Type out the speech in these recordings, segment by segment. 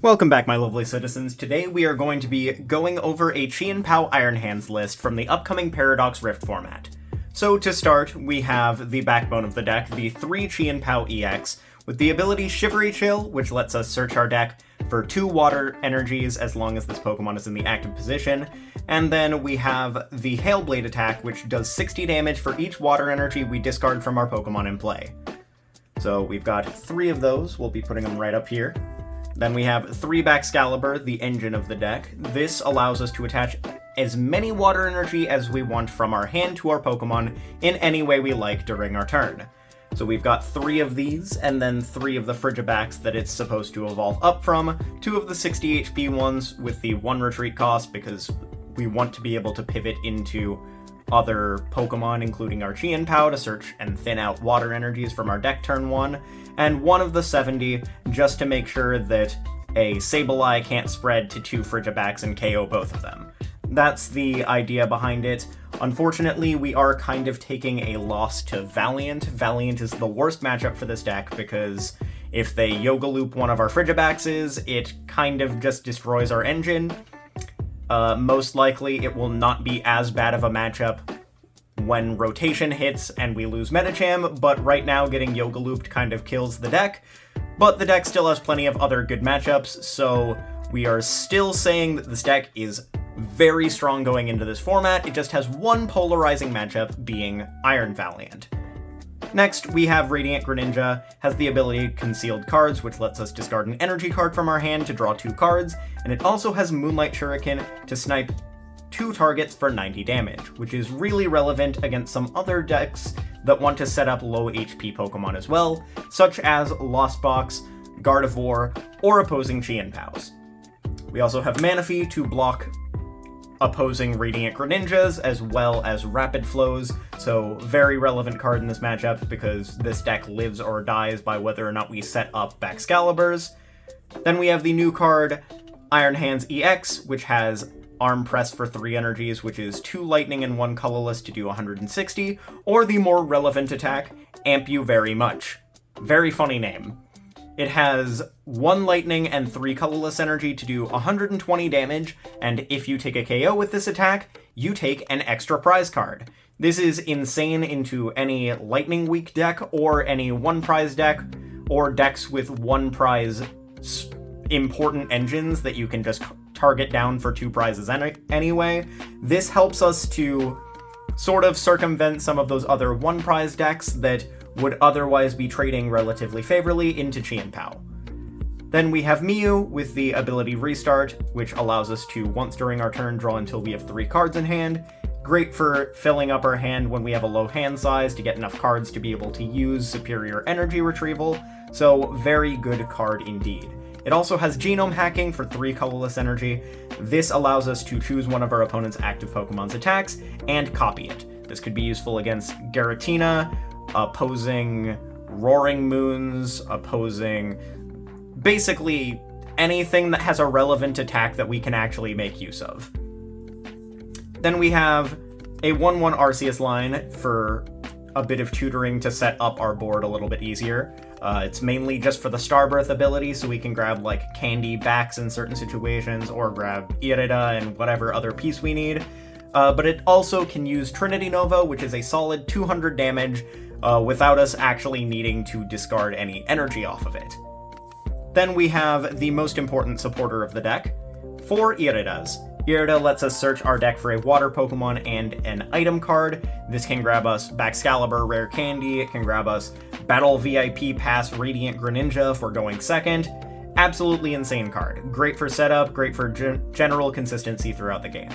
Welcome back, my lovely citizens. Today we are going to be going over a Chien-Pao Iron Hands list from the upcoming Paradox Rift format. So to start, we have the backbone of the deck, the 3 Chien-Pao EX, with the ability Shivery Chill, which lets us search our deck for 2 water energies as long as this Pokemon is in the active position. And then we have the Hail Blade attack, which does 60 damage for each water energy we discard from our Pokemon in play. So we've got 3 of those, we'll be putting them right up here. Then we have 3 Baxcalibur, the engine of the deck. This allows us to attach as many water energy as we want from our hand to our Pokemon in any way we like during our turn. So we've got 3 of these, and then 3 of the Frigibax that it's supposed to evolve up from, 2 of the 60 HP ones with the 1 retreat cost because we want to be able to pivot into other Pokemon, including our Chien-Pao, to search and thin out water energies from our deck turn 1, and 1 of the 70 just to make sure that a Sableye can't spread to 2 Frigibax and KO both of them. That's the idea behind it. Unfortunately, we are kind of taking a loss to Valiant. Valiant is the worst matchup for this deck because if they Yoga Loop one of our Frigibaxes, it kind of just destroys our engine. Most likely, it will not be as bad of a matchup when rotation hits and we lose Medicham, but right now getting Yoga Looped kind of kills the deck. But the deck still has plenty of other good matchups, so we are still saying that this deck is very strong going into this format. It just has one polarizing matchup, being Iron Valiant. Next, we have Radiant Greninja, has the ability Concealed Cards, which lets us discard an energy card from our hand to draw 2 cards, and it also has Moonlight Shuriken to snipe 2 targets for 90 damage, which is really relevant against some other decks that want to set up low HP Pokemon as well, such as Lost Box, Gardevoir, or opposing Chien-Paos. We also have Manaphy to block opposing Radiant Greninjas, as well as Rapid Flows, so very relevant card in this matchup because this deck lives or dies by whether or not we set up Baxcaliburs. Then we have the new card, Iron Hands EX, which has Arm Press for 3 energies, which is 2 lightning and 1 colorless to do 160, or the more relevant attack, Amp You Very Much. Very funny name. It has 1 lightning and 3 colorless energy to do 120 damage, and if you take a KO with this attack, you take an extra prize card. This is insane into any lightning weak deck, or any 1 prize deck, or decks with 1 prize important engines that you can just target down for 2 prizes anyway. This helps us to sort of circumvent some of those other 1 prize decks that would otherwise be trading relatively favorably into Chien-Pao. Then we have Mew with the ability Restart, which allows us to, once during our turn, draw until we have 3 cards in hand. Great for filling up our hand when we have a low hand size to get enough cards to be able to use Superior Energy Retrieval, so very good card indeed. It also has Genome Hacking for 3 colorless energy. This allows us to choose one of our opponent's active Pokemon's attacks and copy it. This could be useful against Giratina, opposing Roaring Moons, opposing basically anything that has a relevant attack that we can actually make use of. Then we have a 1/1 Arceus line for a bit of tutoring to set up our board a little bit easier. It's mainly just for the Starbirth ability, so we can grab like Candy backs in certain situations, or grab Irida and whatever other piece we need. But it also can use Trinity Nova, which is a solid 200 damage, without us actually needing to discard any energy off of it. Then we have the most important supporter of the deck, 4 Iridas. Irida lets us search our deck for a water Pokemon and an item card. This can grab us Baxcalibur Rare Candy, it can grab us Battle VIP Pass Radiant Greninja for going second. Absolutely insane card. Great for setup, great for general consistency throughout the game.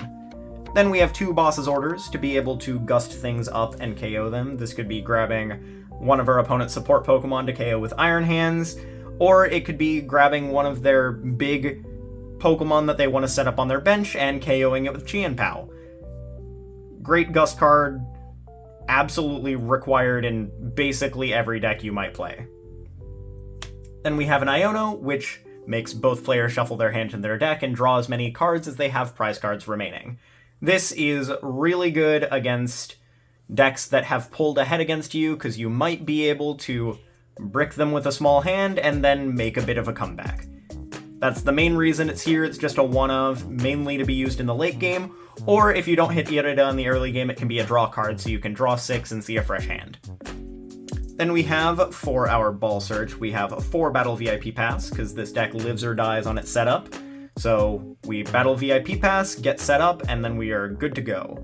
Then we have 2 Boss's Orders to be able to gust things up and KO them. This could be grabbing one of our opponent's support Pokemon to KO with Iron Hands, or it could be grabbing one of their big Pokemon that they want to set up on their bench and KOing it with Chien-Pao. Great gust card, absolutely required in basically every deck you might play. Then we have an Iono, which makes both players shuffle their hand in their deck and draw as many cards as they have prize cards remaining. This is really good against decks that have pulled ahead against you, because you might be able to brick them with a small hand and then make a bit of a comeback. That's the main reason it's here. It's just a one-of, mainly to be used in the late game, or if you don't hit Irida in the early game, it can be a draw card, so you can draw 6 and see a fresh hand. Then we have, for our Ball Search, we have a 4 Battle VIP Pass, because this deck lives or dies on its setup. So we Battle VIP Pass, get set up, and then we are good to go.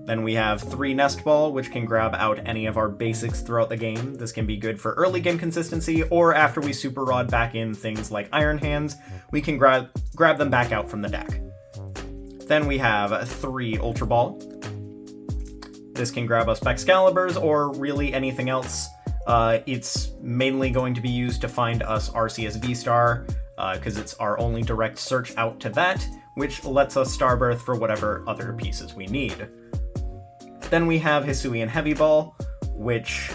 Then we have 3 Nest Ball, which can grab out any of our basics throughout the game. This can be good for early game consistency, or after we Super Rod back in things like Iron Hands, we can grab them back out from the deck. Then we have 3 Ultra Ball. This can grab us Excaliburs, or really anything else. It's mainly going to be used to find us Arceus V-Star, because it's our only direct search out to that, which lets us Starbirth for whatever other pieces we need. Then we have Hisuian Heavy Ball, which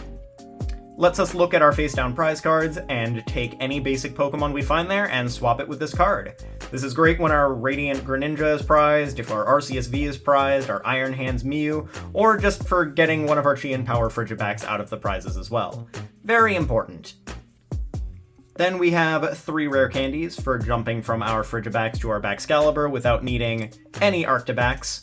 lets us look at our face-down prize cards and take any basic Pokemon we find there and swap it with this card. This is great when our Radiant Greninja is prized, if our Arceus V is prized, our Iron Hands Mew, or just for getting one of our Chien-Pao or Frigibacks out of the prizes as well. Very important. Then we have 3 rare candies for jumping from our Frigibacks to our Baxcalibur without needing any Arctibacs.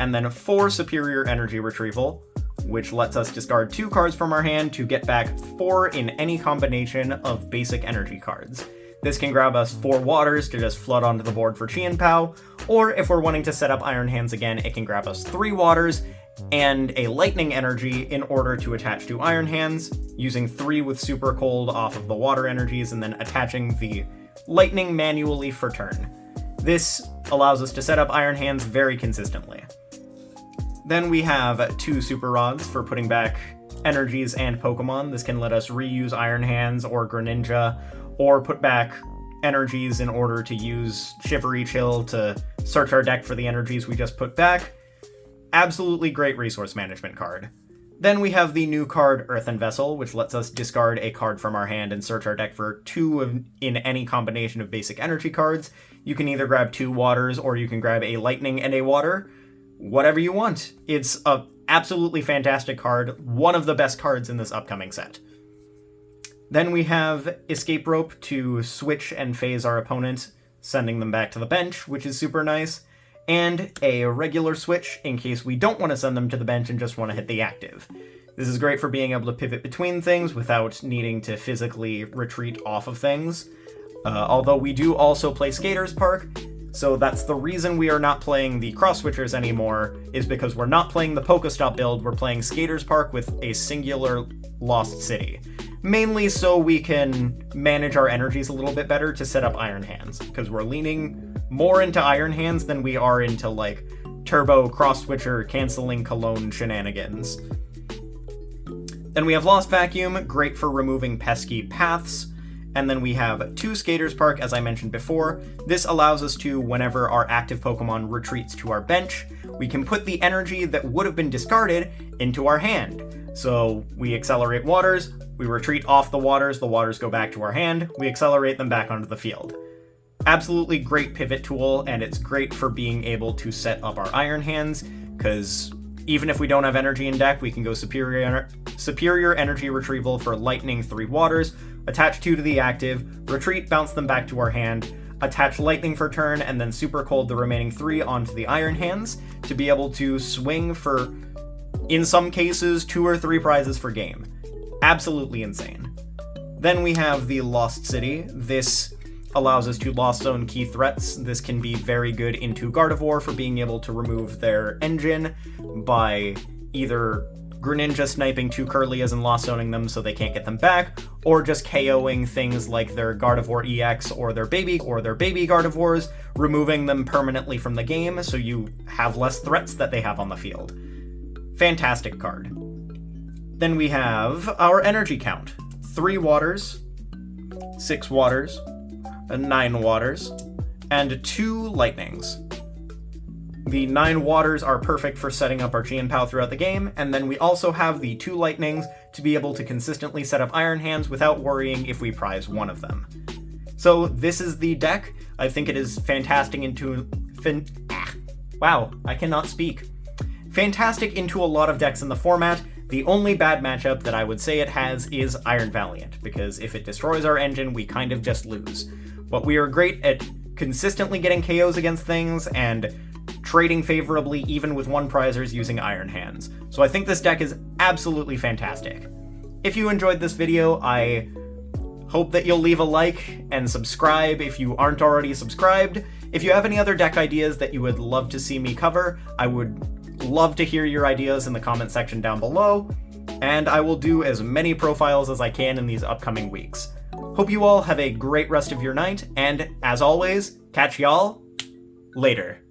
And then 4 Superior Energy Retrieval, which lets us discard 2 cards from our hand to get back 4 in any combination of basic energy cards. This can grab us 4 Waters to just flood onto the board for Chien-Pao, or if we're wanting to set up Iron Hands again, it can grab us 3 Waters and a Lightning Energy in order to attach to Iron Hands, using 3 with Super Cold off of the Water energies and then attaching the Lightning manually for turn. This allows us to set up Iron Hands very consistently. Then we have 2 Super Rods for putting back energies and Pokemon. This can let us reuse Iron Hands or Greninja, or put back energies in order to use Shivery Chill to search our deck for the energies we just put back. Absolutely great resource management card. Then we have the new card Earthen Vessel, which lets us discard a card from our hand and search our deck for 2 in any combination of basic energy cards. You can either grab 2 Waters, or you can grab a Lightning and a Water. Whatever you want. It's a absolutely fantastic card, one of the best cards in this upcoming set. Then we have Escape Rope to switch and phase our opponent, sending them back to the bench, which is super nice, and a regular switch in case we don't want to send them to the bench and just want to hit the active. This is great for being able to pivot between things without needing to physically retreat off of things. Although we do also play Skater's Park, so that's the reason we are not playing the cross-switchers anymore, is because we're not playing the Pokestop build, we're playing Skater's Park with a singular Lost City. Mainly so we can manage our energies a little bit better to set up Iron Hands, because we're leaning more into Iron Hands than we are into, like, Turbo Cross-Switcher canceling Cologne shenanigans. Then we have Lost Vacuum, great for removing pesky paths. And then we have 2 Skater's Park, as I mentioned before. This allows us to, whenever our active Pokemon retreats to our bench, we can put the energy that would have been discarded into our hand. So we accelerate Waters, we retreat off the Waters go back to our hand, we accelerate them back onto the field. Absolutely great pivot tool, and it's great for being able to set up our Iron Hands, because even if we don't have energy in deck, we can go Superior Energy Retrieval for Lightning 3 Waters, attach 2 to the active, retreat, bounce them back to our hand, attach Lightning for turn, and then Super Cold the remaining 3 onto the Iron Hands to be able to swing for, in some cases, 2 or 3 prizes for game. Absolutely insane. Then we have the Lost City. This allows us to Lost Zone key threats. This can be very good into Gardevoir for being able to remove their engine by either Greninja sniping 2 Kirlias and Lost Zoning them so they can't get them back, or just KOing things like their Gardevoir EX or their baby Gardevoirs, removing them permanently from the game so you have less threats that they have on the field. Fantastic card. Then we have our energy count. 3 Waters, 6 Waters, 9 Waters, and 2 Lightnings. The 9 Waters are perfect for setting up our Chien-Pao throughout the game, and then we also have the 2 Lightnings to be able to consistently set up Iron Hands without worrying if we prize one of them. So this is the deck. I think it is fantastic wow, I cannot speak. Fantastic into a lot of decks in the format. The only bad matchup that I would say it has is Iron Valiant, because if it destroys our engine, we kind of just lose. but we are great at consistently getting KOs against things and trading favorably even with one prizers using Iron Hands. So I think this deck is absolutely fantastic. If you enjoyed this video, I hope that you'll leave a like and subscribe if you aren't already subscribed. If you have any other deck ideas that you would love to see me cover, I would love to hear your ideas in the comment section down below, and I will do as many profiles as I can in these upcoming weeks. Hope you all have a great rest of your night, and as always, catch y'all later.